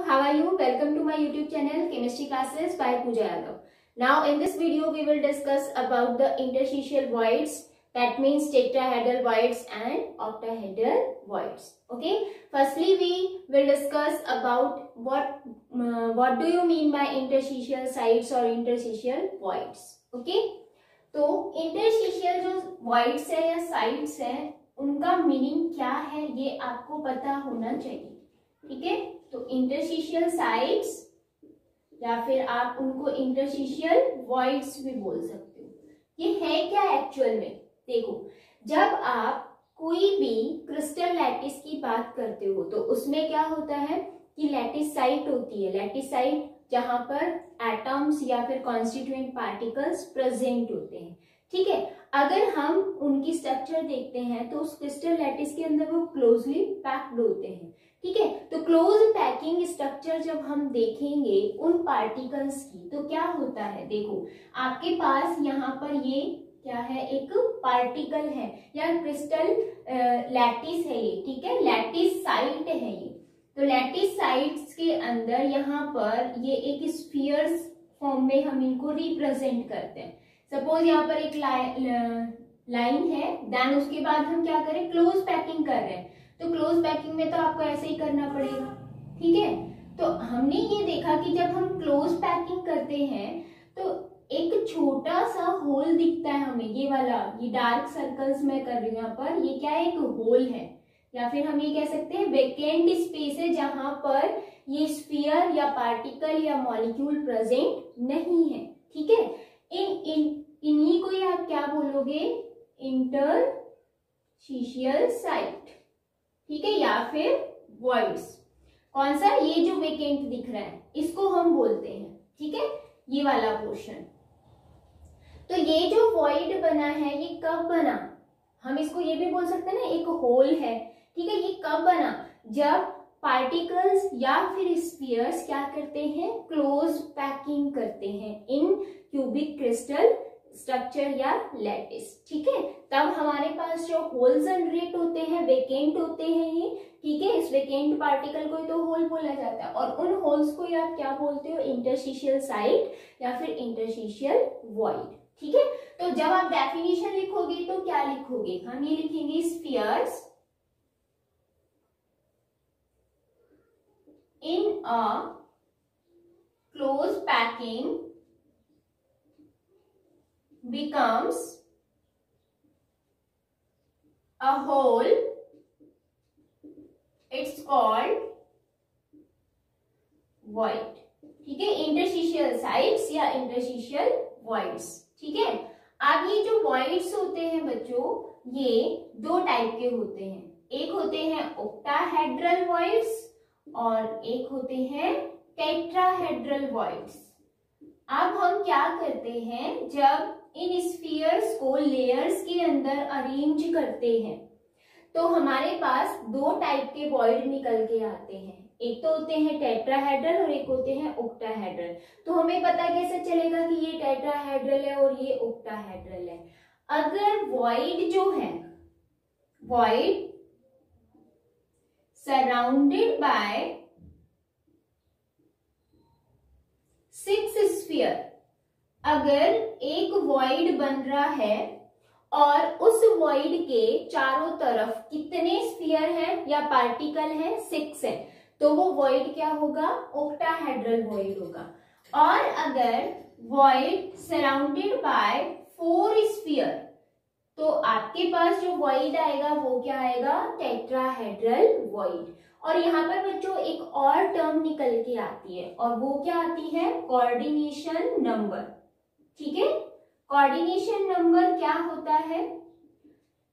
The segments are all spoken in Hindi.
how are you? Welcome to my YouTube channel Chemistry Classes by Pooja Yadav. Now in this video we will discuss about the interstitial voids, that means tetrahedral voids and octahedral voids. Okay, firstly we will discuss about what do you mean by interstitial sites or interstitial voids. Okay, तो interstitial जो voids है या sites है उनका मीनिंग क्या है ये आपको पता होना चाहिए. ठीक है, तो इंटरस्टिशियल साइट्स या फिर आप उनको इंटरस्टिशियल वॉइड्स भी बोल सकते हो. ये है क्या एक्चुअल में? देखो, जब आप कोई भी क्रिस्टल लैटिस की बात करते हो तो उसमें क्या होता है कि लैटिस साइट होती है. लैटिस साइट जहां पर एटम्स या फिर कॉन्स्टिट्यूएंट पार्टिकल्स प्रेजेंट होते हैं. ठीक है, अगर हम उनकी स्ट्रक्चर देखते हैं तो उस क्रिस्टल लैटिस के अंदर वो क्लोजली पैक्ड होते हैं. ठीक है, तो क्लोज पैकिंग स्ट्रक्चर जब हम देखेंगे उन पार्टिकल्स की तो क्या होता है. देखो, आपके पास यहाँ पर ये क्या है, एक पार्टिकल है या क्रिस्टल लैटिस है ये. ठीक है, लैटिस साइट है ये. तो लैटिस साइट्स के अंदर यहाँ पर ये एक स्फीयर्स फॉर्म में हम इनको रिप्रेजेंट करते हैं. सपोज यहाँ पर एक लाइन है, देन उसके बाद हम क्या करें, क्लोज पैकिंग कर रहे हैं. तो क्लोज पैकिंग में तो आपको ऐसे ही करना पड़ेगा. ठीक है, तो हमने ये देखा कि जब हम क्लोज पैकिंग करते हैं तो एक छोटा सा होल दिखता है हमें. ये वाला, ये डार्क सर्कल्स में कर रही हूँ यहाँ पर, ये क्या है, एक होल है या फिर हम ये कह सकते हैं वेकेंट स्पेस है जहां पर ये स्फीयर या पार्टिकल या मॉलिक्यूल प्रेजेंट नहीं है. ठीक है, इन्हीं को ही आप क्या बोलोगे, इंटरस्टिशियल साइट. ठीक है, या फिर वॉइड्स. कौन सा, ये जो वेकेंट दिख रहा है इसको हम बोलते हैं. ठीक है, ये वाला पोर्शन. तो ये जो वॉइड बना है ये कब बना, हम इसको ये भी बोल सकते हैं ना, एक होल है. ठीक है, ये कब बना, जब पार्टिकल्स या फिर स्फीयर्स क्या करते हैं, क्लोज पैकिंग करते हैं इन क्यूबिक क्रिस्टल स्ट्रक्चर या लैटिस. ठीक है, तब हमारे पास जो होल जनरेट होते हैं, वेकेंट होते हैं ये. ठीक है, इस वेकेंट पार्टिकल को ही तो होल बोला जाता है और उन होल्स को ही आप क्या बोलते हो, इंटरस्टिशियल साइट या फिर इंटरस्टिशियल वॉइड. ठीक है, तो जब आप डेफिनेशन लिखोगे तो क्या लिखोगे, हम ये लिखेंगे spheres in a close packing becomes a whole, it's called void. ठीक है, इंटरस्टिशियल साइट्स या इंटरस्टिशियल वॉइड्स. ठीक है, अब ये जो वॉइड्स होते हैं बच्चों, ये दो टाइप के होते हैं. एक होते हैं ऑक्टाहेड्रल वॉइड्स और एक होते हैं टेट्राहेड्रल वॉइड्स. अब हम क्या करते हैं, जब इन स्फीयर्स को लेयर्स के अंदर अरेंज करते हैं तो हमारे पास दो टाइप के वॉइड निकल के आते हैं. एक तो होते हैं टेट्राहेड्रल और एक होते हैं ऑक्टाहेड्रल. तो हमें पता कैसे चलेगा कि ये टेट्राहेड्रल है और ये ऑक्टाहेड्रल है. अगर वॉइड जो है, वॉइड surrounded by 6 स्फीयर, अगर एक वॉइड बन रहा है और उस वॉइड के चारों तरफ कितने स्फीयर हैं या पार्टिकल हैं, 6 है, तो वो वॉइड क्या होगा, ऑक्टाहेड्रल वॉइड होगा. और अगर वॉइड सराउंडेड बाय 4 स्फीयर तो आपके पास जो वॉइड आएगा वो क्या आएगा, टेट्राहेड्रल वॉइड. और यहाँ पर बच्चों एक और टर्म निकल के आती है और वो क्या आती है, कोऑर्डिनेशन नंबर. ठीक है, कोऑर्डिनेशन नंबर क्या होता है,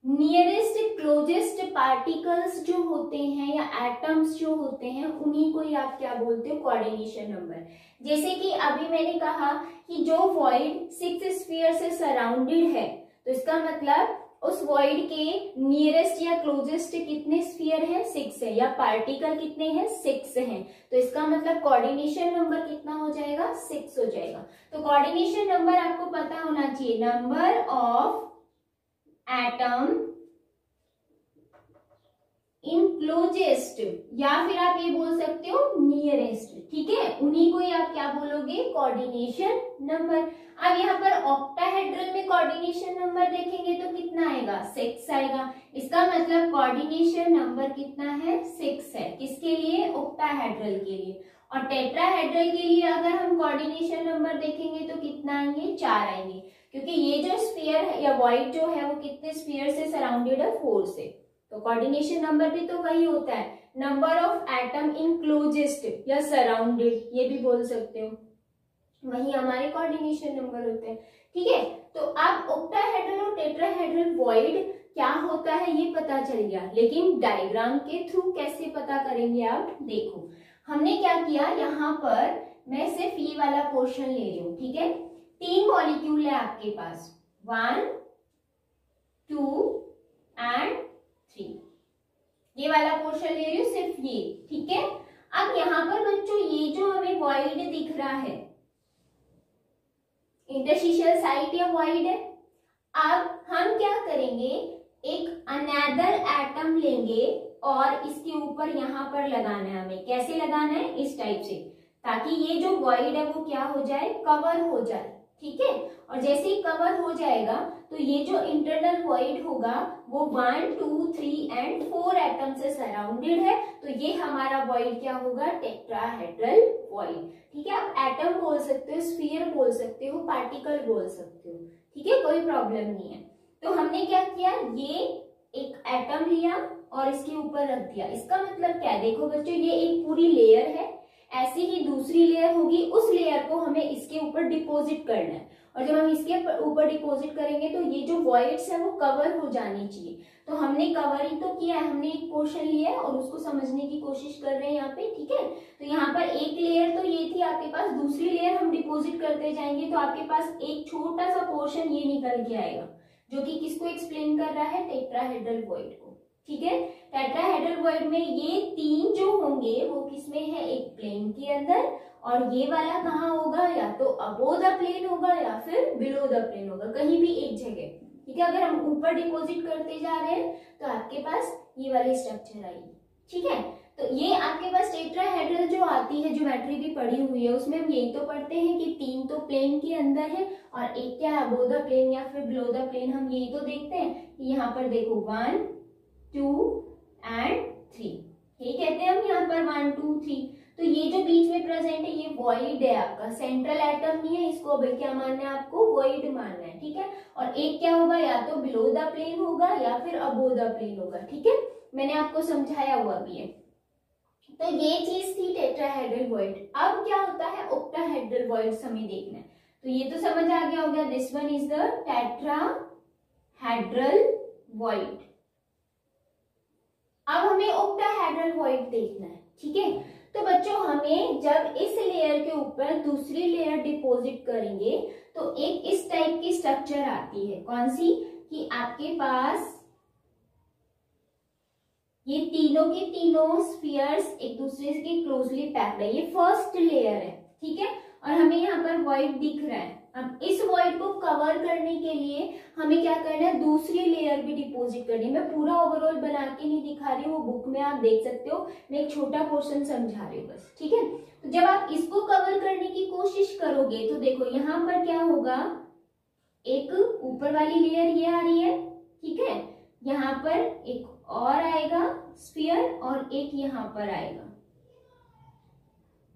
नियरेस्ट क्लोजेस्ट पार्टिकल्स जो होते हैं या एटम्स जो होते हैं उन्हीं को ही आप क्या बोलते हो, कोऑर्डिनेशन नंबर. जैसे कि अभी मैंने कहा कि जो वॉइड 6 स्फीयर से सराउंडेड है तो इसका मतलब उस वॉइड के नियरेस्ट या क्लोजेस्ट कितने स्फीयर हैं, 6 है, या पार्टिकल कितने हैं, 6 हैं. तो इसका मतलब कोऑर्डिनेशन नंबर कितना हो जाएगा, 6 हो जाएगा. तो कोऑर्डिनेशन नंबर आपको पता होना चाहिए, number of atom in closest, या फिर आप ये बोल सकते हो नियरेस्ट. क्या बोलोगे, कोऑर्डिनेशन नंबर। अब यहाँ पर ऑक्टाहेड्रल में कोऑर्डिनेशन नंबर देखेंगे तो कितना आएगा, 6 आएगा। इसका मतलब कोऑर्डिनेशन नंबर कितना है, 6 है। किसके लिए, ऑक्टाहेड्रल के लिए। और टेट्राहेड्रल के लिए अगर हम कोऑर्डिनेशन नंबर देखेंगे तो कितना आएंगे, 4 आएंगे, क्योंकि ये जो स्फीयर है या वॉइड जो है वो कितने स्फीयर से सराउंडेड है, 4 से। तो कोऑर्डिनेशन नंबर भी तो वही होता है, नंबर ऑफ एटम इनक्लोजेस्ट या सराउंडेड, ये भी बोल सकते हो, वही हमारे कोऑर्डिनेशन नंबर होते हैं। ठीक है, तो अब ऑक्टाहेड्रल और टेट्राहेड्रल वॉइड क्या होता है ये पता चल गया, लेकिन डायग्राम के थ्रू कैसे पता करेंगे आप देखो। हमने क्या किया, यहाँ पर मैं सिर्फ ये वाला पोर्शन ले रही हूँ। ठीक है, 3 मॉलिक्यूल है आपके पास, 1 2 एंड 3, ये वाला पोर्शन ले रही हूँ सिर्फ ये। ठीक है, अब यहाँ पर बच्चों ये जो हमें वॉइड दिख रहा है, इंटरस्टिशियल साइट या वॉइड है। अब हम क्या करेंगे, एक अनदर एटम लेंगे और इसके ऊपर यहाँ पर लगाना है हमें। कैसे लगाना है, इस टाइप से, ताकि ये जो वॉइड है वो क्या हो जाए, कवर हो जाए। ठीक है, और जैसे ही कवर हो जाएगा तो ये जो इंटरनल वॉइड होगा वो 1 2 3 एंड 4 एटम से सराउंडेड है। तो ये हमारा वॉइड क्या होगा, टेट्राहेड्रल वॉइड। ठीक है, आप एटम बोल सकते हो, स्फीयर बोल सकते हो, पार्टिकल बोल सकते हो। ठीक है, कोई प्रॉब्लम नहीं है। तो हमने क्या किया, ये एक एटम लिया और इसके ऊपर रख दिया। इसका मतलब क्या है, देखो बच्चों, ये एक पूरी लेयर है, ऐसी ही दूसरी लेयर होगी, उस लेयर को हमें इसके ऊपर डिपॉजिट करना है। और जब हम इसके ऊपर डिपॉजिट करेंगे तो ये जो वॉइड्स है वो कवर हो जानी चाहिए। तो हमने कवरिंग तो किया है, हमने एक पोर्शन लिया है और उसको समझने की कोशिश कर रहे हैं यहाँ पे। ठीक है, तो यहाँ पर एक लेयर तो ये थी आपके पास, दूसरी लेयर हम डिपॉजिट करते जाएंगे तो आपके पास एक छोटा सा पोर्शन ये निकल के आएगा, जो कि किसको एक्सप्लेन कर रहा है, टेट्राहेड्रल वॉइड को। ठीक है, टेट्राहेड्रल वॉइड में ये 3 जो होंगे वो किसमें है, एक प्लेन के अंदर, और ये वाला कहाँ होगा, या तो अबोव द प्लेन होगा या फिर बिलो द प्लेन होगा, कहीं भी एक जगह। ठीक है, अगर हम ऊपर डिपॉजिट करते जा रहे हैं तो आपके पास ये वाली स्ट्रक्चर आएगी। ठीक है, तो ये आपके पास टेट्राहेड्रल जो आती है, ज्योमेट्री भी पढ़ी हुई है, उसमें हम यही तो पढ़ते हैं कि 3 तो प्लेन के अंदर है और एक क्या है, अबोव द प्लेन या फिर बिलो द प्लेन। हम यही तो देखते हैं कि यहाँ पर देखो 1 2 एंड 3, यही कहते हैं हम यहाँ पर 1 2 3। तो ये जो बीच में प्रेजेंट है ये वॉइड है आपका, सेंट्रल एटम नहीं है, इसको अभी क्या मानना है, आपको वॉइड मानना है। ठीक है, और एक क्या होगा, या तो बिलो द प्लेन होगा या फिर अबोव द प्लेन होगा। ठीक है, मैंने आपको समझाया हुआ भी है। तो ये चीज थी टेट्राहेड्रल वॉइड। अब क्या होता है, ऑक्टाहेड्रल वॉइड हमें देखना है। तो ये तो समझ आ गया होगा, this one is the tetrahedral void. अब हमें ऑक्टाहेड्रल वॉइड देखना है। ठीक है, तो बच्चों हमें जब इस लेयर के ऊपर दूसरी लेयर डिपॉजिट करेंगे तो एक इस टाइप की स्ट्रक्चर आती है। कौन सी, कि आपके पास ये तीनों के तीनों स्फीयर्स एक दूसरे के क्लोजली पैक्ड है, ये फर्स्ट लेयर है। ठीक है, और हमें यहाँ पर वॉइड दिख रहा है। अब इस वॉइड को कवर करने के लिए हमें क्या करना है, दूसरी लेयर भी डिपॉजिट करनी है। मैं पूरा ओवरऑल बना के नहीं दिखा रही हूँ, वो बुक में आप देख सकते हो, मैं एक छोटा पोर्शन समझा रही हूँ बस। ठीक है, तो जब आप इसको कवर करने की कोशिश करोगे तो देखो यहाँ पर क्या होगा, एक ऊपर वाली लेयर ये आ रही है। ठीक है, यहाँ पर एक और आएगा स्फीयर और एक यहाँ पर आएगा।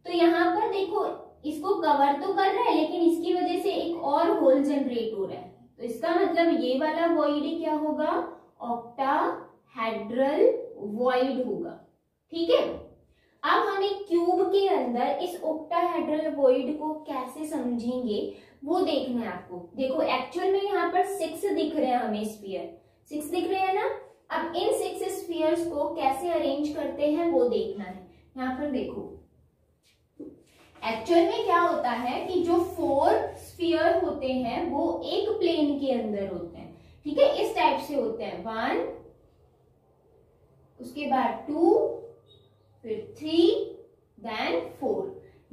तो यहाँ पर देखो इसको कवर तो कर रहा है लेकिन इसकी वजह से एक और होल जनरेट हो रहा है। तो इसका मतलब ये वाला वॉइड क्या होगा, ऑक्टाहेड्रल वॉइड होगा। ठीक है, अब हम एक क्यूब के अंदर इस ऑक्टाहेड्रल वॉइड को कैसे समझेंगे वो देखना है आपको। देखो एक्चुअल में यहाँ पर 6 दिख रहे हैं हमें स्फीयर, 6 दिख रहे हैं ना। अब इन 6 स्फीयर्स को कैसे अरेंज करते हैं वो देखना है। यहाँ पर देखो एक्चुअल में क्या होता है कि जो 4 स्फीयर होते हैं वो एक प्लेन के अंदर होते हैं। ठीक है, इस टाइप से होते हैं, 1, उसके बाद 2, फिर 3, देन 4,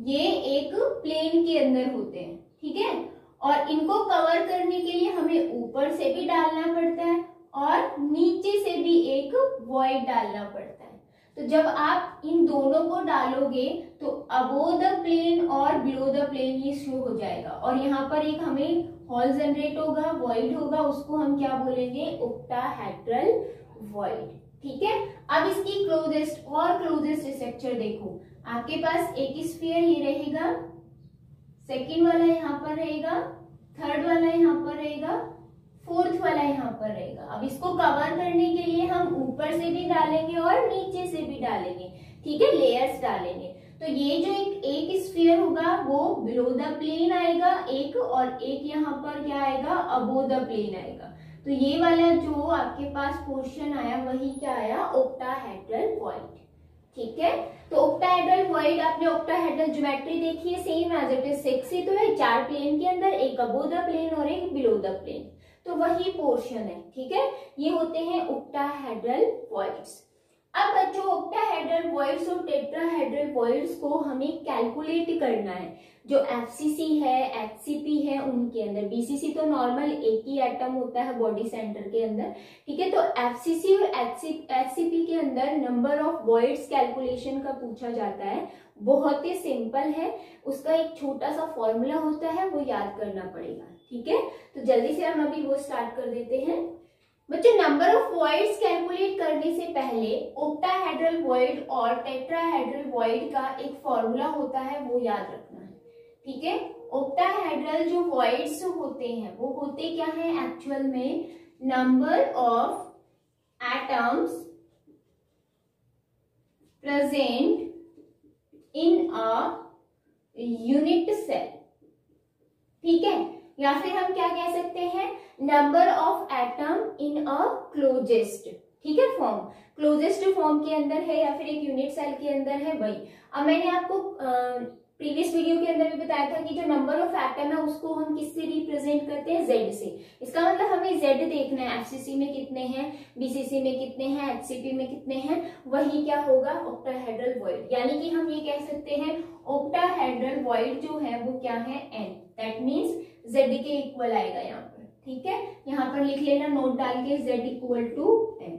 ये एक प्लेन के अंदर होते हैं। ठीक है, और इनको कवर करने के लिए हमें ऊपर से भी डालना पड़ता है और नीचे से भी एक वॉइड डालना पड़ता है। तो जब आप इन दोनों को डालोगे तो अबोव द प्लेन और बिलो द प्लेन ये शो हो जाएगा, और यहाँ पर एक हमें हॉल जनरेट होगा, वॉइड होगा, उसको हम क्या बोलेंगे, ऑक्टाहेड्रल वॉइड। ठीक है, अब इसकी क्लोजेस्ट और क्लोजेस्ट स्ट्रक्चर देखो, आपके पास एक स्फीयर ये रहेगा, सेकेंड वाला यहाँ पर रहेगा, थर्ड वाला यहाँ पर रहेगा, फोर्थ वाला यहाँ पर रहेगा। अब इसको कवर करने के लिए हम ऊपर से भी डालेंगे और नीचे से भी डालेंगे, ठीक है, लेयर्स डालेंगे। तो ये जो एक स्फीयर होगा वो बिलो द प्लेन आएगा एक, और एक यहाँ पर क्या आएगा, अबोव द प्लेन आएगा। तो ये वाला जो आपके पास पोर्शन आया वही क्या आया, ऑक्टाहेड्रल वॉइड। ठीक है, तो ऑक्टाहेड्रल वॉइड, आपने ऑक्टाहेड्रल ज्योमेट्री देखी है, सेम एज इट इज 6 ही तो है, 4 प्लेन के अंदर, एक अबोव द प्लेन और एक बिलो द प्लेन, तो वही पोर्शन है। ठीक है, ये होते हैं ऑक्टाहेड्रल वॉइड्स। अब बच्चों ऑक्टाहेड्रल वॉइड्स और टेट्राहेड्रल वॉइड्स को हमें कैलकुलेट करना है। जो एफसीसी है, एचसीपी है, उनके अंदर, बीसीसी तो नॉर्मल एक ही एटम होता है बॉडी सेंटर के अंदर, ठीक है, तो एफसीसी और एचसीपी के अंदर नंबर ऑफ वॉइड्स कैलकुलेशन का पूछा जाता है। बहुत ही सिंपल है, उसका एक छोटा सा फॉर्मूला होता है, वो याद करना पड़ेगा। ठीक है, तो जल्दी से हम अभी वो स्टार्ट कर देते हैं। बच्चों नंबर ऑफ वॉइड्स कैलकुलेट करने से पहले ऑक्टाहेड्रल वॉइड और टेट्राहेड्रल वॉइड का एक फॉर्मूला होता है, वो याद रखना है। ठीक है, ऑक्टाहेड्रल जो वॉइड्स होते हैं वो होते क्या है एक्चुअल में, number of atoms present in a unit cell. ठीक है, या फिर हम क्या कह सकते हैं, number of atom in a closest, ठीक है, फॉर्म, क्लोजेस्ट फॉर्म के अंदर है या फिर एक यूनिट सेल के अंदर है वही। अब मैंने आपको प्रीवियस वीडियो के अंदर भी बताया था कि जो नंबर ऑफ एटम है उसको हम किससे रिप्रेजेंट करते हैं, जेड से। इसका मतलब हमें जेड देखना है, एफसीसी में कितने हैं, बीसीसी में कितने हैं, एचसीपी में कितने हैं, वही क्या होगा, ऑक्टाहेड्रल वॉइड। यानी कि हम ये कह सकते हैं ऑक्टाहेड्रल वॉइड जो है वो क्या है, एन, दैट मीन्स जेड के इक्वल आएगा यहाँ पर। ठीक है, यहाँ पर लिख लेना नोट डाल के, जेड इक्वल टू एन।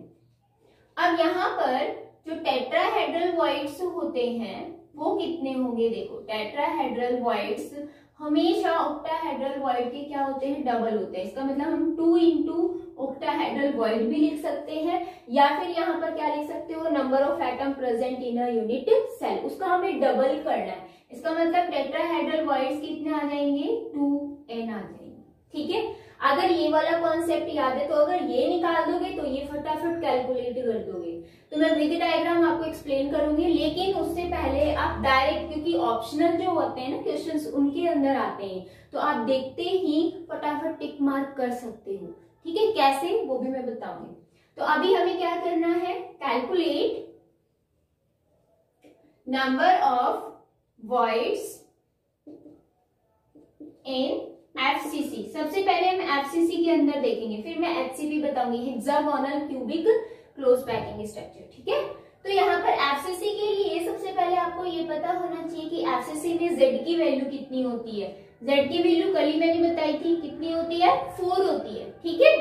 अब यहाँ पर जो टेट्राहेड्रल वॉइड्स होते हैं वो कितने होंगे, देखो टेट्राहेड्रल वॉइड्स हमेशा ऑक्टाहेड्रल वॉइड के क्या होते हैं, डबल होते हैं। इसका मतलब हम 2 इंटू ऑक्टाहेड्रल वॉइड भी लिख सकते हैं, या फिर यहाँ पर क्या लिख सकते हो, number of atom present in a unit cell, उसका हमें डबल करना है। इसका मतलब टेट्राहेड्रल वॉइड्स कितने आ जाएंगे, 2n आ जाएंगे। ठीक है, अगर ये वाला कॉन्सेप्ट याद है तो अगर ये निकाल दोगे तो ये फटाफट कैलकुलेट कर दोगे। तो मैं विद डायग्राम आपको एक्सप्लेन करूंगी, लेकिन उससे पहले आप डायरेक्ट, क्योंकि ऑप्शनल जो होते हैं ना क्वेश्चंस उनके अंदर आते हैं, तो आप देखते ही फटाफट टिक मार्क कर सकते हो। ठीक है, कैसे वो भी मैं बताऊंगी। तो अभी हमें क्या करना है, calculate number of voids in FCC. सबसे पहले हम एफसीसी के अंदर देखेंगे, फिर मैं एचसीपी बताऊंगी, hexagonal cubic close packing structure. ठीक है, तो यहाँ पर एफसीसी के लिए सबसे पहले आपको ये पता होना चाहिए कि एफसीसी में जेड की वैल्यू कितनी होती है। जेड की वैल्यू कल ही मैंने बताई थी, कितनी होती है, 4 होती है। ठीक है,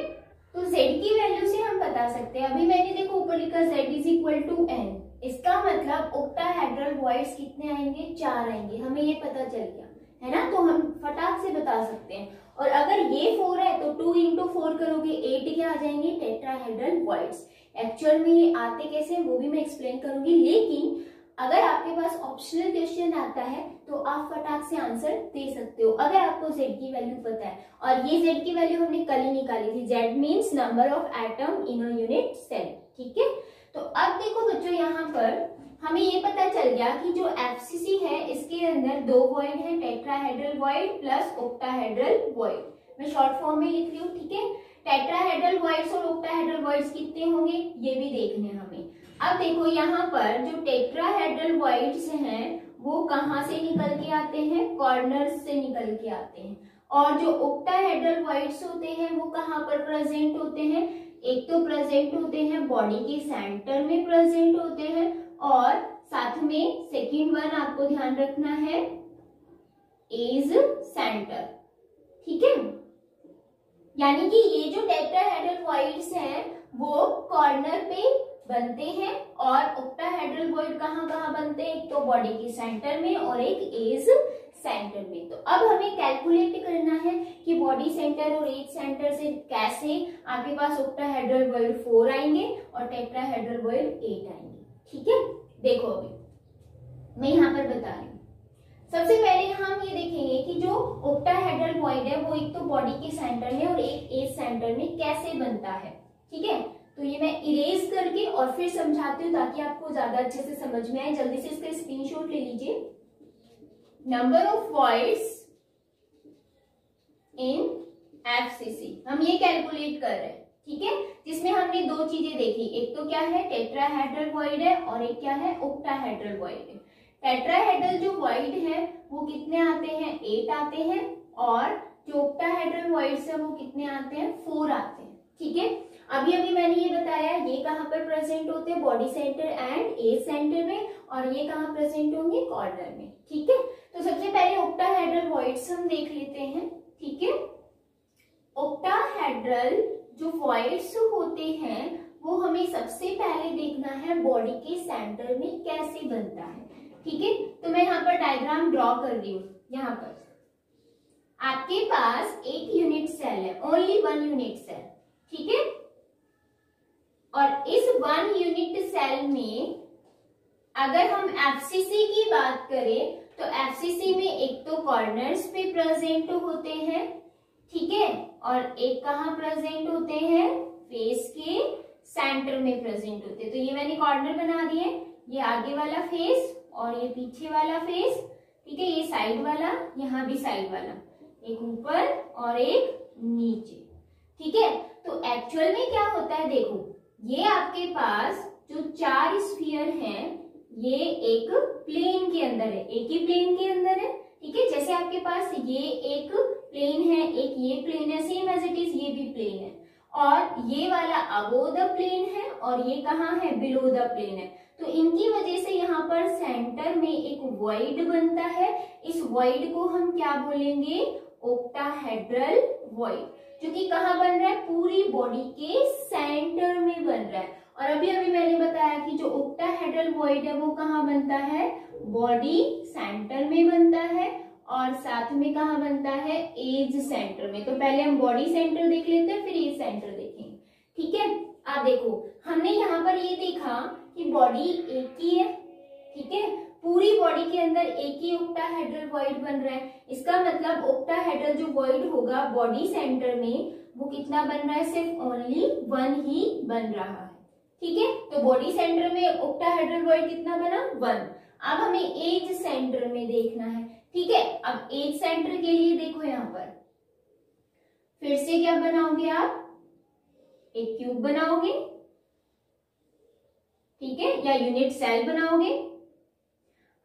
तो जेड की वैल्यू से हम बता सकते हैं, अभी मैंने देखो ऊपर लिखा z is equal to n, इसका मतलब ऑक्टाहेड्रल वॉइड्स कितने आएंगे, 4 आएंगे, हमें ये पता चल गया है ना, तो हम फटाक से बता सकते हैं। और अगर ये 4 है तो 2 इंटू 4 करोगे 8 क्या आ जाएंगे, टेट्राहेड्रल वॉइड्स। एक्चुअल में ये आते कैसे वो भी मैं एक्सप्लेन करूंगी, लेकिन अगर आपके पास ऑप्शनल क्वेश्चन आता है तो आप फटाक से आंसर दे सकते हो अगर आपको जेड की वैल्यू पता है। और ये जेड की वैल्यू हमने कल ही निकाली थी, z means number of atom in a unit cell. ठीक है, तो अब देखो बच्चों यहाँ पर हमें ये पता चल गया कि जो एफसीसी है इसके अंदर 2 वॉइड है, tetrahedral void plus octahedral void. मैं शॉर्ट फॉर्म में लिख रही हूँ। ठीक है, टेट्राहेड्रल वॉइड्स और ऑक्टाहेड्रल वॉइड्स कितने होंगे ये भी देखने हमें। अब देखो यहाँ पर जो टेट्राहेड्रल वॉइड्स हैं वो कहाँ से निकल के आते हैं, कॉर्नर्स से निकल के आते हैं। और जो ऑक्टाहेड्रल वॉइड्स होते हैं वो कहाँ पर प्रेजेंट होते हैं, एक तो प्रेजेंट होते हैं बॉडी के सेंटर में प्रेजेंट होते हैं, और साथ में सेकंड वन आपको ध्यान रखना है, एज सेंटर। ठीक है, यानी कि ये जो टेट्राहेड्रल वॉइड्स हैं वो कॉर्नर पे बनते हैं और ऑक्टाहेड्रल वॉइड कहाँ कहाँ बनते हैं, एक तो बॉडी के सेंटर में और एक एज सेंटर में। तो अब हमें कैलकुलेट करना है कि बॉडी सेंटर और एज सेंटर से कैसे आपके पास ऑक्टाहेड्रल वॉइड 4 आएंगे और टेट्राहेड्रल वॉइड 8 आएंगे। ठीक है, देखो अभी मैं यहाँ पर बता रही हूँ। सबसे पहले हम ये देखेंगे कि जो ऑक्टाहेड्रल वॉइड है वो एक तो बॉडी के सेंटर में और एक एज सेंटर में कैसे बनता है। ठीक है, तो ये मैं इरेज करके और फिर समझाती हूँ ताकि आपको ज्यादा अच्छे से समझ में आए। जल्दी से इसका स्क्रीनशॉट ले लीजिए। Number of voids in FCC हम ये कैलकुलेट कर रहे हैं। ठीक है, जिसमें हमने दो चीजें देखी, एक तो क्या है टेट्राहेड्रल वॉइड है और एक क्या है ऑक्टाहेड्रल वॉइड है। टेट्राहेड्रल जो वॉइड है वो कितने आते हैं, 8 आते हैं, और जो ऑक्टाहेड्रल वॉइड्स है वो कितने आते हैं, 4 आते हैं। ठीक है, अभी अभी मैंने ये बताया ये कहाँ पर प्रेजेंट होते हैं, body centre and edge centre में, और ये कहाँ प्रेजेंट होंगे, कॉर्नर में। ठीक है, तो सबसे पहले ऑक्टाहेड्रल वॉइड्स हम देख लेते हैं। ठीक है, ऑक्टाहेड्रल जो वॉइड्स होते हैं वो हमें सबसे पहले देखना है बॉडी के सेंटर में कैसे बनता है। ठीक है, तो मैं यहाँ पर डायग्राम ड्रॉ कर रही हूँ। यहाँ पर आपके पास एक यूनिट सेल है, ओनली 1 यूनिट सेल। ठीक है, और इस 1 यूनिट सेल में अगर हम एफसीसी की बात करें तो एफसीसी में एक तो कॉर्नर्स पे प्रेजेंट होते हैं। ठीक है, और एक कहाँ प्रेजेंट होते हैं, फेस के सेंटर में प्रेजेंट होते हैं। तो ये मैंने कॉर्नर बना दिए, ये आगे वाला फेस और ये पीछे वाला फेस। ठीक है, ये साइड वाला, यहाँ भी साइड वाला, एक ऊपर और एक नीचे। ठीक है, तो एक्चुअल में क्या होता है, देखो ये आपके पास जो 4 स्फीयर हैं ये एक प्लेन के अंदर है, एक ही प्लेन के अंदर है। ठीक है, जैसे आपके पास ये एक प्लेन है, एक ये प्लेन है, सेम एज इट इज ये भी प्लेन है, और ये वाला अबोव द प्लेन है और ये कहाँ है, बिलो द प्लेन है। तो इनकी वजह से यहाँ पर सेंटर में एक वॉइड बनता है। इस वॉइड को हम क्या बोलेंगे, ऑक्टाहेड्रल वॉइड, जो कि कहाँ बन रहा है, पूरी बॉडी के सेंटर में बन रहा है। और अभी अभी मैंने बताया कि जो ऑक्टाहेड्रल वॉइड है वो कहाँ बनता है, बॉडी सेंटर में बनता है, और साथ में कहाँ बनता है, एज सेंटर में। तो पहले हम बॉडी सेंटर देख लेते हैं, फिर एज सेंटर देखेंगे। ठीक है, आप देखो हमने यहाँ पर ये देखा कि बॉडी एक ही है। ठीक है, पूरी बॉडी के अंदर एक ही ऑक्टाहेड्रल वॉइड बन रहा है। इसका मतलब ऑक्टाहेड्रल जो वॉइड होगा बॉडी सेंटर में वो कितना बन रहा है, सिर्फ ओनली 1 ही बन रहा है। ठीक है, तो बॉडी सेंटर में ऑक्टाहेड्रल वॉइड कितना बना, 1। अब हमें एज सेंटर में देखना है। ठीक है, अब एज सेंटर के लिए देखो यहाँ पर फिर से क्या बनाओगे आप, एक क्यूब बनाओगे। ठीक है, या यूनिट सेल बनाओगे।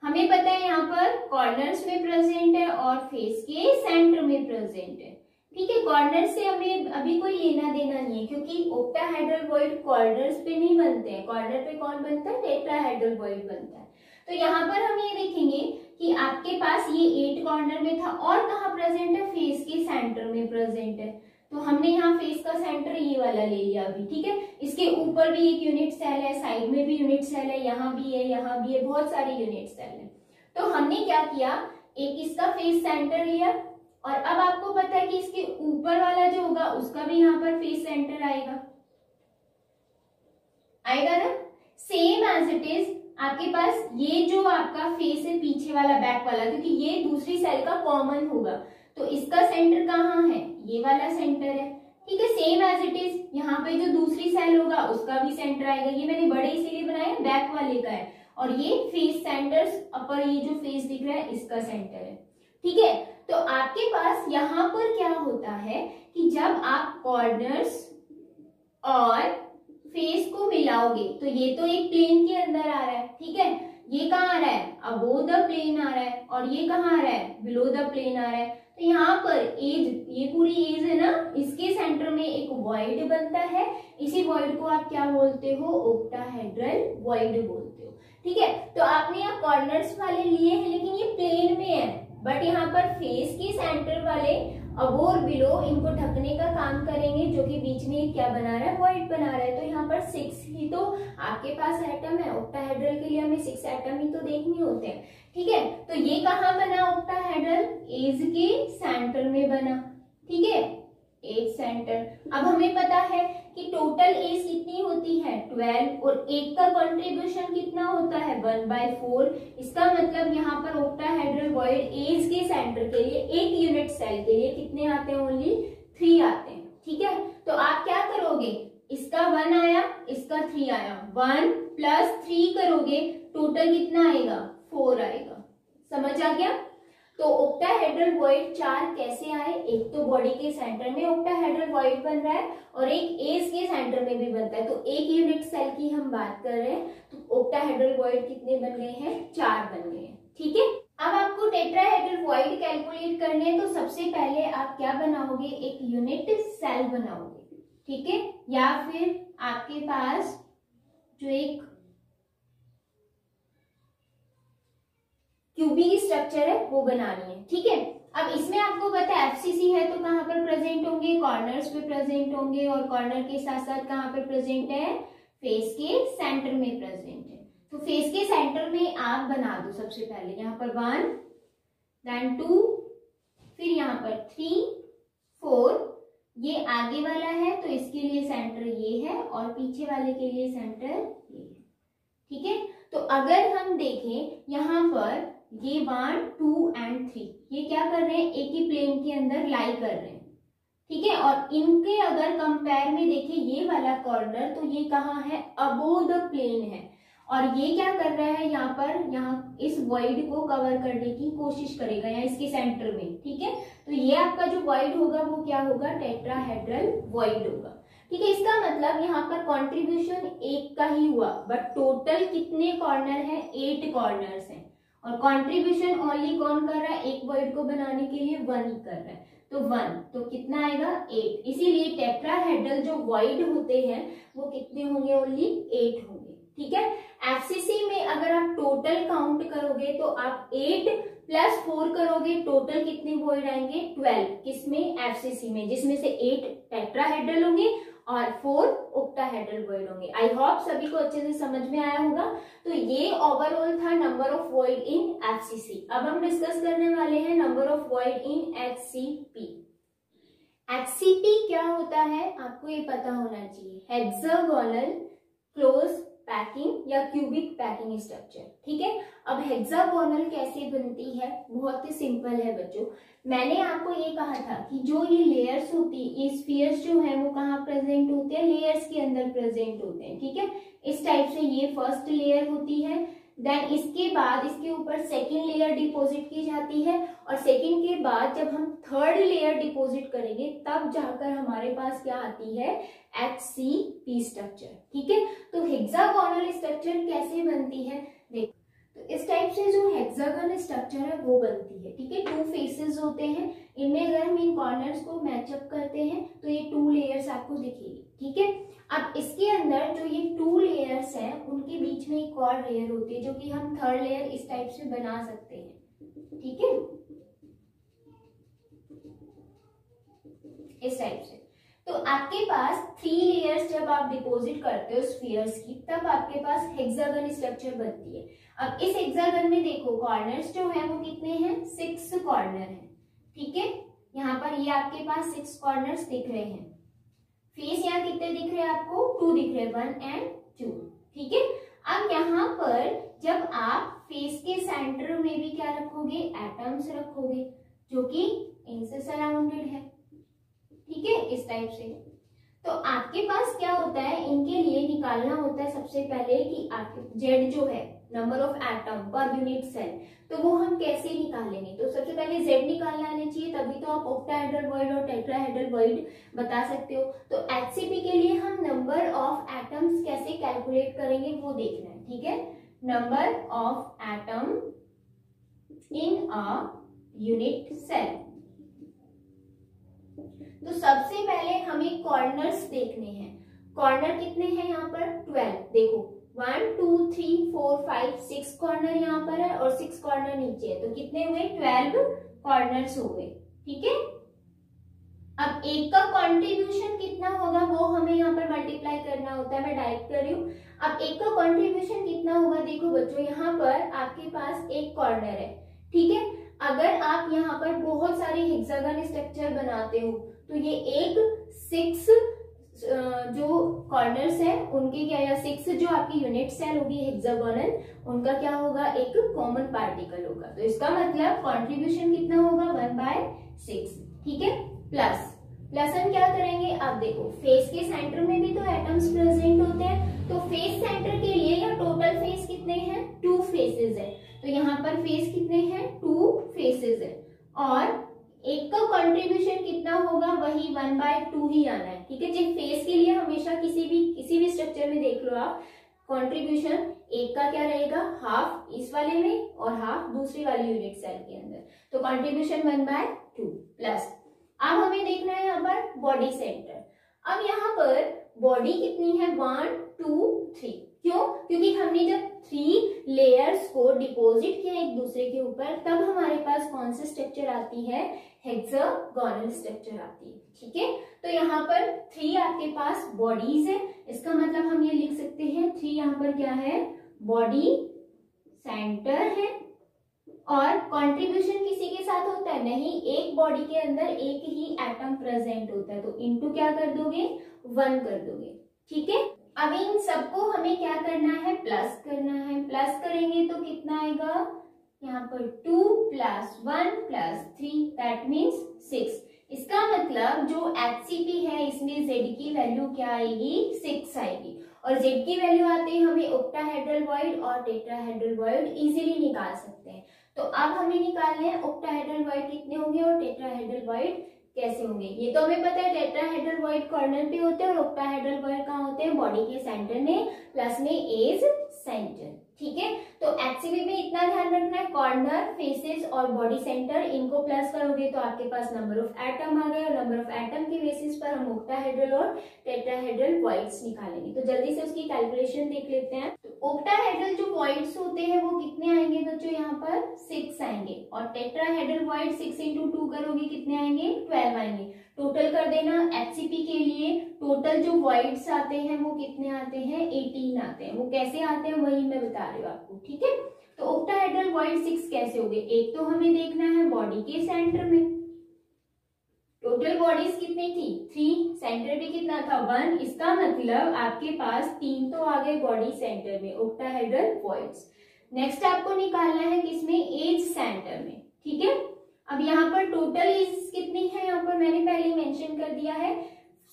हमें पता है यहाँ पर कॉर्नर्स में प्रेजेंट है और फेस के सेंटर में प्रेजेंट है। ठीक है, कॉर्नर से हमें अभी कोई लेना देना नहीं है क्योंकि ऑक्टाहेड्रल वॉइड कॉर्नर्स पे नहीं बनते हैं। कॉर्नर पे कौन बनता है, टेट्राहेड्रल वॉइड बनता है। तो यहाँ पर हम ये देखेंगे कि आपके पास ये 8 कॉर्नर में था और कहाँ प्रेजेंट है, फेस के सेंटर में प्रेजेंट है। तो हमने यहाँ फेस का सेंटर ये वाला ले लिया अभी। ठीक है, इसके ऊपर भी एक यूनिट सेल है, साइड में भी यूनिट सेल है, यहाँ भी है, यहाँ भी है, बहुत सारे यूनिट सेल है। तो हमने क्या किया, एक इसका फेस सेंटर लिया, और अब आपको पता है कि इसके ऊपर वाला जो होगा उसका भी यहाँ पर फेस सेंटर आएगा ना, सेम एज इट इज। आपके पास ये जो आपका फेस है पीछे वाला, बैक वाला, क्योंकि ये दूसरी सेल का कॉमन होगा, तो इसका सेंटर कहाँ है, ये वाला सेंटर है। ठीक है, सेम एज इट इज यहाँ पे जो दूसरी सेल होगा उसका भी सेंटर आएगा। ये मैंने बड़े इसीलिए बनाया, बैक वाले का है, और ये फेस सेंटर्स, अपर ये जो फेस दिख रहा है इसका सेंटर है। ठीक है, तो आपके पास यहाँ पर क्या होता है कि जब आप कॉर्नर्स और फेस को मिलाओगे तो ये तो एक प्लेन के अंदर आ रहा है। ठीक है, ये कहाँ आ रहा है, अबोव द प्लेन आ रहा है, और ये कहाँ आ रहा है, बिलो द प्लेन आ रहा है। तो यहाँ पर एज, ये पूरी एज है ना, इसके सेंटर में एक वॉइड बनता है। इसी वॉइड को आप क्या बोलते हो, ऑक्टाहेड्रल वॉइड बोलते हो। ठीक है, तो आपने यहाँ कॉर्नर्स वाले लिए हैं लेकिन ये प्लेन में है, बट यहाँ पर फेस के सेंटर वाले अबो और बिलो इनको ढकने का काम करेंगे, जो कि बीच में क्या बना रहा है, वॉइड बना रहा है। तो यहाँ पर 6 ही तो आपके पास एटम है। ऑक्टाहेड्रल के लिए हमें 6 एटम ही तो देखने होते हैं, ठीक है। तो ये कहाँ बना ऑक्टाहेड्रल, एज के सेंटर में बना, ठीक है, एज सेंटर। अब हमें पता है कि टोटल एज कितनी होती है 12, और एक का कंट्रीब्यूशन कितना होता है 1/4। इसका मतलब यहाँ पर ऑक्टाहेड्रल वॉइड एज के सेंटर के लिए एक यूनिट सेल के लिए कितने आते हैं, ओनली 3 आते हैं, ठीक है। तो आप क्या करोगे, इसका 1 आया, इसका 3 आया, 1 + 3 करोगे, टोटल कितना आएगा 4 आएगा। समझ आ गया। तो ऑक्टाहेड्रल वॉइड 4 कैसे आए, एक तो बॉडी के सेंटर में ऑक्टाहेड्रल वॉइड बन रहा है और एक एज के सेंटर में भी बनता है। तो एक यूनिट सेल की हम बात कर रहे हैं, तो ऑक्टाहेड्रल वॉइड कितने बन गए हैं, 4 बन गए हैं, ठीक है। अब आपको टेट्राहेड्रल वॉइड कैलकुलेट करने हैं, तो सबसे पहले आप क्या बनाओगे, एक यूनिट सेल बनाओगे, ठीक है, या फिर आपके पास जो एक क्यूबिक स्ट्रक्चर है वो बनानी है, ठीक है। अब इसमें आपको पता है एफसीसी है तो कहाँ पर प्रेजेंट होंगे, कॉर्नर्स पे प्रेजेंट होंगे, और कॉर्नर के साथ साथ कहाँ पर प्रेजेंट है, फेस के सेंटर में प्रेजेंट है। तो फेस के सेंटर में आप बना दो सबसे पहले, यहाँ पर 1, देन 2, फिर यहाँ पर 3, 4, ये आगे वाला है तो इसके लिए सेंटर ये है, और पीछे वाले के लिए सेंटर ये है, ठीक है। तो अगर हम देखें यहाँ पर ये 1, 2 एंड 3 ये क्या कर रहे हैं, एक ही प्लेन के अंदर लाई कर रहे हैं, ठीक है। और इनके अगर कंपेयर में देखें ये वाला कॉर्नर, तो ये कहाँ है, अबोव द प्लेन है, और ये क्या कर रहा है, यहाँ पर यहाँ इस वॉइड को कवर करने की कोशिश करेगा यहाँ इसके सेंटर में, ठीक है। तो ये आपका जो वॉइड होगा वो क्या होगा, टेट्राहेड्रल वॉइड होगा, ठीक है। इसका मतलब यहाँ पर कंट्रीब्यूशन एक का ही हुआ, बट टोटल कितने कॉर्नर है, 8 कॉर्नर्स हैं, और कंट्रीब्यूशन ओनली कौन कर रहा है, एक वॉइड को बनाने के लिए 1 ही कर रहा है। तो 1 तो कितना आएगा 8, इसीलिए टेट्राहेड्रल जो वॉइड होते हैं वो कितने होंगे, ओनली 8 होंगे, ठीक है। एफसीसी में अगर आप टोटल काउंट करोगे तो आप 8 + 4 करोगे, टोटल कितने वॉइड आएंगे 12, किसमें, एफसीसी में, जिसमें से 8 टेट्राहेड्रल होंगे और 4 ऑक्टाहेड्रल वॉइड होंगे। आई होप सभी को अच्छे से समझ में आया होगा। तो ये ओवरऑल था number of void in FCC. अब हम डिस्कस करने वाले हैं number of void in HCP. HCP क्या होता है आपको ये पता होना चाहिए, हेक्सागोनल क्लोज पैकिंग या क्यूबिक पैकिंग स्ट्रक्चर, ठीक है। अब हेक्सागोनल कैसे बनती है, बहुत ही सिंपल है बच्चों। मैंने आपको ये कहा था कि जो ये लेयर्स होती है, ये स्फीयर्स जो है वो कहाँ प्रेजेंट होते हैं, लेयर्स के अंदर प्रेजेंट होते हैं, ठीक है। इस टाइप से ये फर्स्ट लेयर होती है, देन इसके बाद इसके ऊपर सेकंड लेयर डिपॉजिट की जाती है, और सेकंड के बाद जब हम थर्ड लेयर डिपॉजिट करेंगे तब जाकर हमारे पास क्या आती है, एचसीपी स्ट्रक्चर, ठीक है। तो हेक्सागोनल स्ट्रक्चर कैसे बनती है, देखो, तो इस टाइप से जो हेक्सागोनल स्ट्रक्चर है वो बनती है, ठीक है। 2 फेसेस होते हैं, इनमें अगर हम इन कॉर्नर्स को मैचअप करते हैं तो ये 2 लेयर्स आपको दिखेगी, ठीक है। अब इसके अंदर जो ये 2 लेयर्स हैं उनके बीच में एक और लेयर होती है जो कि हम थर्ड लेयर इस टाइप से बना सकते हैं, ठीक है, इस टाइप से। तो आपके पास 3 लेयर्स जब आप डिपॉजिट करते हो स्फीयर्स की, तब आपके पास हेक्सागन स्ट्रक्चर बनती है। अब इस हेक्सागन में देखो कॉर्नर्स जो है वो कितने हैं, 6 कॉर्नर हैं, ठीक है। यहाँ पर ये आपके पास 6 कॉर्नर्स दिख रहे हैं। फेस यहाँ कितने दिख रहे हैं आपको, 2 दिख रहे हैं, 1 and 2, ठीक है। अब यहाँ पर जब आप फेस के सेंटर में भी क्या रखोगे, एटम्स रखोगे जो कि इनसे सराउंडेड है, ठीक है, इस टाइप से। तो आपके पास क्या होता है, इनके लिए निकालना होता है सबसे पहले कि आपके जेड जो है number of atom per unit cell, तो वो हम कैसे निकालेंगे। तो सबसे पहले जेड निकालना आना चाहिए, तभी तो आप ऑक्टाहेड्रल वॉइड और टेट्राहेड्रल वॉइड बता सकते हो। तो एचसीपी के लिए हम नंबर ऑफ एटम्स कैसे कैलकुलेट करेंगे वो देखना है, ठीक है। Number of atom in a unit cell. तो सबसे पहले हमें कॉर्नर्स देखने हैं। कॉर्नर कितने हैं यहाँ पर, 12, देखो 1 2 3 4 5 6 कॉर्नर यहाँ पर है और 6 कॉर्नर नीचे है, तो कितने हुए, 12 कॉर्नर्स हो गए, ठीक है। अब एक का कंट्रीब्यूशन कितना होगा वो हमें यहाँ पर मल्टीप्लाई करना होता है, मैं डायरेक्ट कर रही हूँ। अब एक का कंट्रीब्यूशन कितना होगा, देखो बच्चों यहाँ पर आपके पास एक कॉर्नर है, ठीक है। अगर आप यहाँ पर बहुत सारे हेक्सागन स्ट्रक्चर बनाते हो तो ये एक 6 जो कॉर्नर्स है उनके क्या, या 6 जो आपकी यूनिट सेल होगी हेक्सागोनल, उनका क्या होगा, एक कॉमन पार्टिकल होगा। तो इसका मतलब कंट्रीब्यूशन कितना होगा, 1/6, ठीक है। प्लस हम क्या करेंगे, अब देखो फेस के सेंटर में भी तो एटम्स प्रेजेंट होते हैं, तो फेस सेंटर के लिए या टोटल फेस कितने हैं, 2 फेसेस है, तो यहाँ पर फेस कितने हैं, 2 फेसेस है। और एक का कंट्रीब्यूशन कितना होगा, वही 1/2 ही आना है, ठीक है जी। फेस के लिए हमेशा किसी भी स्ट्रक्चर में देख लो आप, कंट्रीब्यूशन एक का क्या रहेगा, हाफ इस वाले में और हाफ दूसरी वाली यूनिट सेल के अंदर, तो कंट्रीब्यूशन 1/2 प्लस। अब हमें देखना है यहाँ पर बॉडी सेंटर। अब यहाँ पर बॉडी कितनी है, 1 2 3, क्यों, क्योंकि हमने जब 3 लेयर्स को डिपॉजिट किया एक दूसरे के ऊपर, तब हमारे पास कौन सी स्ट्रक्चर आती है, हेक्सागोनल स्ट्रक्चर आती है, ठीक है। तो यहाँ पर 3 आपके पास बॉडीज है, इसका मतलब हम ये लिख सकते हैं 3 यहाँ पर क्या है, बॉडी सेंटर है। और कंट्रीब्यूशन किसी के साथ होता है, नहीं, एक बॉडी के अंदर एक ही एटम प्रेजेंट होता है, तो इनटू क्या कर दोगे, 1 कर दोगे, ठीक है। अब इन सबको हमें क्या करना है, प्लस करना है। प्लस करेंगे तो कितना आएगा, यहाँ पर 2 + 1 + 3 दैट मीन्स 6। इसका मतलब जो HCP है इसमें Z की वैल्यू क्या आएगी, 6 आएगी। और Z की वैल्यू आते ही हमें ऑक्टाहेड्रल वॉइड और टेट्राहेड्रल वॉइड इजीली निकाल सकते हैं। तो अब हमें निकालने हैं ऑक्टाहेड्रल वॉइड कितने होंगे और टेट्राहेड्रल वॉइड कैसे होंगे। ये तो हमें पता है टेट्राहेड्रल वॉइड कॉर्नर पे होते हैं और ऑक्टाहेड्रल वॉइड कहाँ होते हैं, बॉडी के सेंटर में, प्लस में एज सेंटर, ठीक है। तो HCP में इतना ध्यान रखना है, कॉर्नर, फेसेस और बॉडी सेंटर, इनको प्लस करोगे तो आपके पास नंबर ऑफ एटम आ गए, और नंबर ऑफ एटम के बेसिस पर हम ऑक्टाहेड्रल और टेट्राहेड्रल वॉइड्स निकालेंगे। तो जल्दी से उसकी कैलकुलेशन देख लेते हैं। तो ऑक्टाहेड्रल जो वॉइड्स होते हैं वो कितने आएंगे बच्चों, यहाँ पर 6 आएंगे, और टेट्राहेड्रल वॉइड 6 × 2 करोगे कितने आएंगे, 12 आएंगे। टोटल कर देना, HCP के लिए टोटल जो वॉइड्स आते हैं वो कितने आते हैं, 18 आते हैं। वो कैसे आते हैं वही मैं बता रही हूँ आपको, ठीक है। तो ऑक्टाहेड्रल वॉइड 6 कैसे हो गए, एक तो हमें देखना है बॉडी के सेंटर में, टोटल बॉडीज कितनी थी, 3, सेंटर भी कितना था, 1। इसका मतलब आपके पास 3 तो आ गए बॉडी सेंटर में, ऑक्टाहेड्रल वॉइड्स। नेक्स्ट आपको निकालना है किसमें, एज सेंटर में, ठीक है। अब यहाँ पर टोटल एज कितनी है, यहाँ पर मैंने पहले मेंशन कर दिया है,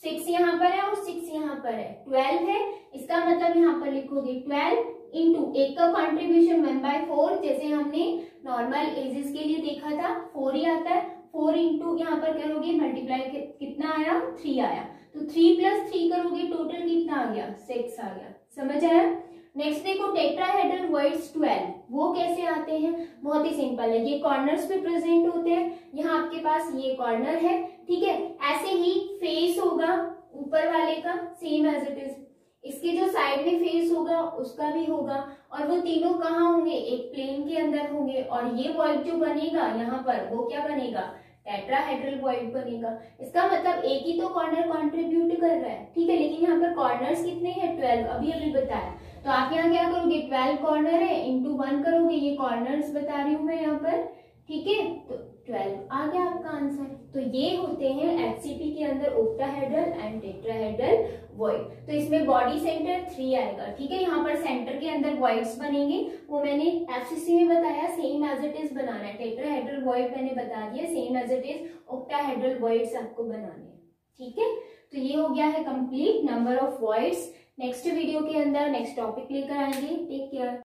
6 यहाँ पर है और 6 यहाँ पर है, 12 है। इसका मतलब यहाँ पर लिखोगे 12 इंटू एक का कॉन्ट्रीब्यूशन 1/4, जैसे हमने नॉर्मल एजेस के लिए देखा था 4 ही आता है, 4 इंटू यहाँ पर करोगे मल्टीप्लाई कितना आया, 3 आया, तो 3 + 3 करोगे टोटल कितना आ गया, 6 आ गया, समझ आया। नेक्स्ट देखो टेट्राहेड्रल वॉइड्स 12, वो कैसे आते हैं, बहुत ही सिंपल है, ये कॉर्नर्स पे प्रेजेंट होते हैं। यहाँ आपके पास ये कॉर्नर है, ठीक है, ऐसे ही फेस होगा ऊपर वाले का सेम एज इट इज, इसके जो साइड में फेस होगा उसका भी होगा, और वो तीनों कहाँ होंगे, एक प्लेन के अंदर होंगे, और ये वॉइड जो बनेगा यहाँ पर वो क्या बनेगा, टेट्राहेड्रल वॉइड बनेगा। इसका मतलब एक ही तो कॉर्नर कंट्रीब्यूट कर रहा है, ठीक है, लेकिन यहाँ पर कॉर्नर्स कितने हैं, 12, अभी बताया। तो आप यहाँ क्या करोगे, 12 कॉर्नर है इंटू 1 करोगे, ये कॉर्नर्स बता रही हूँ मैं यहाँ पर, ठीक है, तो 12 आ गया आपका आंसर। तो ये होते हैं HCP के अंदर ऑक्टाहेड्रल एंड टेट्राहेड्रल वॉइड। तो इसमें बॉडी सेंटर 3 आएगा, ठीक है, यहाँ पर सेंटर के अंदर वॉइड्स बनेंगे, वो मैंने FCC में बताया, सेम एज इट इज बनाना है। टेट्राहेड्रल वॉइड मैंने बता दिया, same as it is octahedral voids आपको बनाने हैं, ठीक है। तो ये हो गया है complete number of voids. Next video के अंदर नेक्स्ट टॉपिक लेकर आएंगे, टेक केयर।